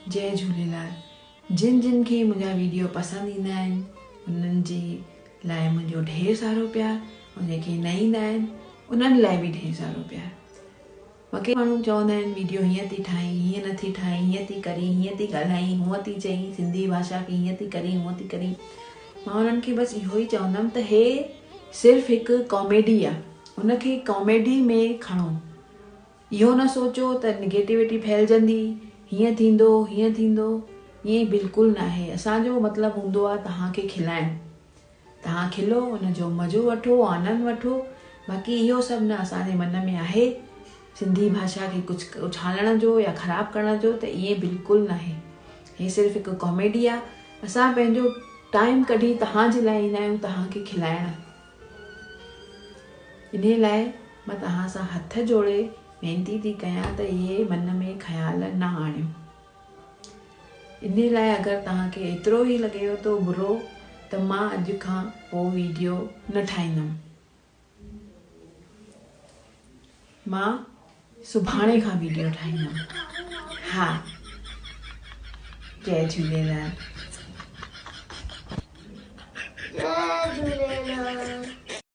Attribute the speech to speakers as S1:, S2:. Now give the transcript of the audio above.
S1: जय झूलेलाल। जिन जिन खे मुंहिंजा वीडियो पसंदि ईंदा आहिनि उन्हनि जी लाइ मुंहिंजो ढेर सारो प्यार, ऐं जेके न ईंदा आहिनि उन्हनि लाइ बि ढेर सारो प्यार। मूंखे माण्हू चवंदा आहिनि वीडियो हीअं थी ठाहीं, हीअं नथी ठाहीं, हीअं थी करी, हीअं थी ॻाल्हाईं, हूअं थी चईं, सिंधी भाषा खे हीअं थी करी, हूअं थी करी। मां उन्हनि खे बसि इहो ई चवंदमि त हे सिर्फ़ु हिकु कॉमेडी आहे, उनखे कॉमेडी में खणो। इहो न सोचो त निगेटिविटी फैलजंदी, हीअं थींदो हीअं थींदो, ईअं बिल्कुलु न आहे। असांजो मतिलबु हूंदो आहे तव्हांखे खिलाइणु, तव्हां खिलो, उनजो मज़ो वठो, आनंद वठो। बाक़ी इहो सभु न असांजे मन में आहे सिंधी भाषा खे कुझु उछालण जो या ख़राबु करण जो, त ईअं बिल्कुलु न आहे। हे सिर्फ़ु हिकु कॉमेडी आहे। असां पंहिंजो टाइम कढी तव्हांजे लाइ ईंदा आहियूं, तव्हांखे खिलाइण। इन लाइ मां तव्हां सां हथ जोड़े वेनिती थी कयां त इहे मन में ख़्याल न आणियो। इन लाइ अगरि तव्हांखे एतिरो ई लॻेव थो बुरो त मां अॼु खां पोइ वीडियो न ठाहींदमि। मां सुभाणे खां वीडियो ठाहींदमि। हा, जय झूलेलाल।
S2: जय झूलेलाल।